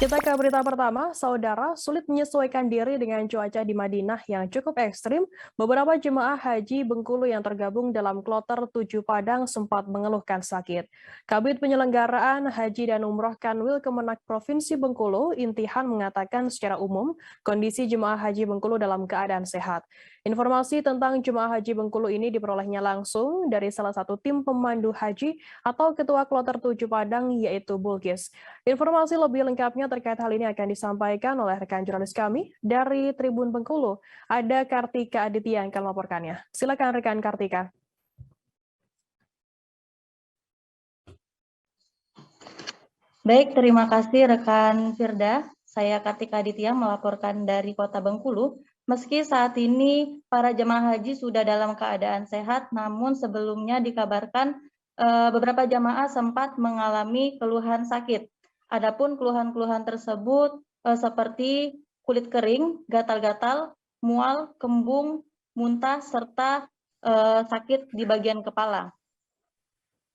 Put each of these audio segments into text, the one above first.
Kita ke berita pertama, saudara sulit menyesuaikan diri dengan cuaca di Madinah yang cukup ekstrim. Beberapa jemaah haji Bengkulu yang tergabung dalam kloter 7 Padang sempat mengeluhkan sakit. Kabid Penyelenggaraan Haji dan Umroh Kanwil Kemenak Provinsi Bengkulu, Intihan mengatakan secara umum kondisi jemaah haji Bengkulu dalam keadaan sehat. Informasi tentang jemaah haji Bengkulu ini diperolehnya langsung dari salah satu tim pemandu haji atau Ketua Kloter 7 Padang yaitu Bulkis. Informasi lebih lengkapnya terkait hal ini akan disampaikan oleh rekan jurnalis kami dari Tribun Bengkulu. Ada Kartika Aditya yang akan melaporkannya. Silakan rekan Kartika. Baik, terima kasih rekan Firda. Saya Kartika Aditya melaporkan dari Kota Bengkulu. Meski saat ini para jemaah haji sudah dalam keadaan sehat, namun sebelumnya dikabarkan beberapa jemaah sempat mengalami keluhan sakit. Adapun keluhan-keluhan tersebut seperti kulit kering, gatal-gatal, mual, kembung, muntah, serta sakit di bagian kepala.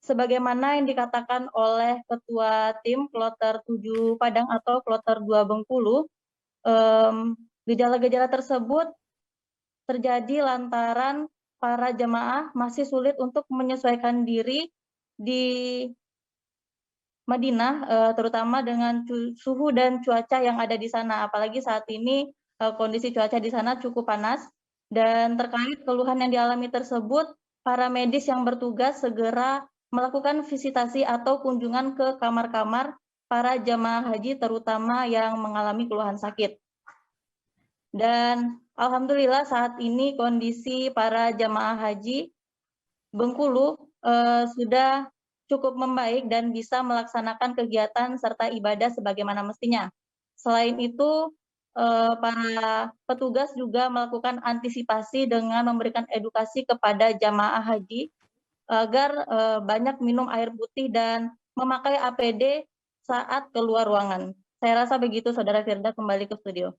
Sebagaimana yang dikatakan oleh Ketua Tim Kloter 7 Padang atau Kloter 2 Bengkulu, gejala-gejala tersebut terjadi lantaran para jemaah masih sulit untuk menyesuaikan diri di Madinah, terutama dengan suhu dan cuaca yang ada di sana. Apalagi saat ini kondisi cuaca di sana cukup panas. Dan terkait keluhan yang dialami tersebut, para medis yang bertugas segera melakukan visitasi atau kunjungan ke kamar-kamar para jemaah haji, terutama yang mengalami keluhan sakit. Dan alhamdulillah saat ini kondisi para jemaah haji Bengkulu sudah cukup membaik dan bisa melaksanakan kegiatan serta ibadah sebagaimana mestinya. Selain itu, para petugas juga melakukan antisipasi dengan memberikan edukasi kepada jamaah haji agar banyak minum air putih dan memakai APD saat keluar ruangan. Saya rasa begitu, Saudara Firda, kembali ke studio.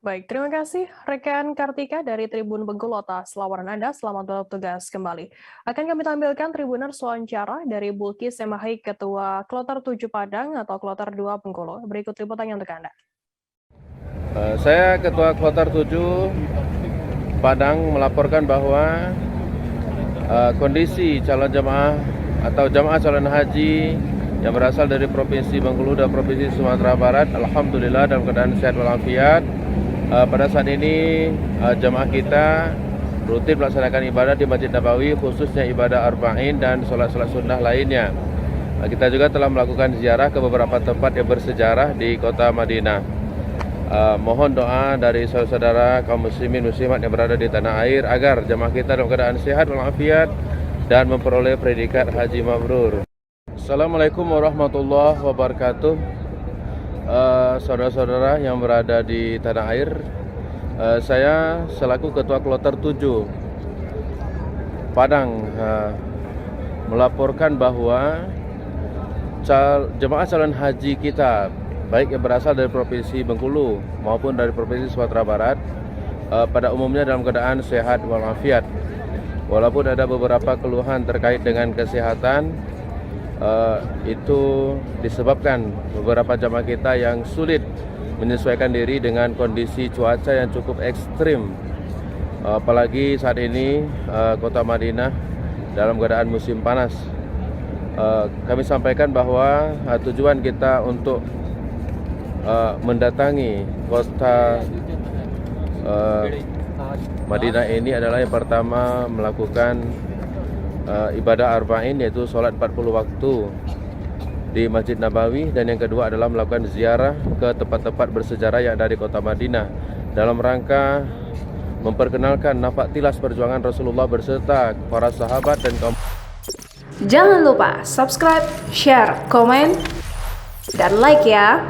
Baik, terima kasih rekan Kartika dari Tribun Bengkulu atas laporan Anda. Selamat bertugas kembali. Akan kami tampilkan Tribuners wawancara dari Bulkis Semahai, Ketua Kloter 7 Padang atau Kloter 2 Bengkulu. Berikut liputannya untuk Anda. Saya Ketua Kloter 7 Padang melaporkan bahwa kondisi calon jemaah atau jemaah calon haji yang berasal dari Provinsi Bengkulu dan Provinsi Sumatera Barat, alhamdulillah dalam keadaan sehat walafiat. Pada saat ini jemaah kita rutin melaksanakan ibadah di Masjid Nabawi, khususnya ibadah arba'in dan sholat-sholat sunnah lainnya. Kita juga telah melakukan ziarah ke beberapa tempat yang bersejarah di kota Madinah. Mohon doa dari saudara-saudara kaum muslimin muslimat yang berada di tanah air agar jemaah kita dalam keadaan sehat walafiat dan memperoleh predikat haji mabrur. Assalamualaikum warahmatullahi wabarakatuh. Saudara-saudara yang berada di tanah air, saya selaku Ketua Kloter 7 Padang melaporkan bahwa jemaah calon haji kita, baik yang berasal dari Provinsi Bengkulu maupun dari Provinsi Sumatera Barat, pada umumnya dalam keadaan sehat walafiat. Walaupun ada beberapa keluhan terkait dengan kesehatan, itu disebabkan beberapa jamaah kita yang sulit menyesuaikan diri dengan kondisi cuaca yang cukup ekstrim. Apalagi saat ini kota Madinah dalam keadaan musim panas. Kami sampaikan bahwa tujuan kita untuk mendatangi kota Madinah ini adalah yang pertama melakukan ibadah arba'in, yaitu sholat 40 waktu di Masjid Nabawi, dan yang kedua adalah melakukan ziarah ke tempat-tempat bersejarah yang ada di kota Madinah dalam rangka memperkenalkan nafak tilas perjuangan Rasulullah berserta para sahabat dan kaum. Jangan lupa subscribe, share, komen, dan like ya.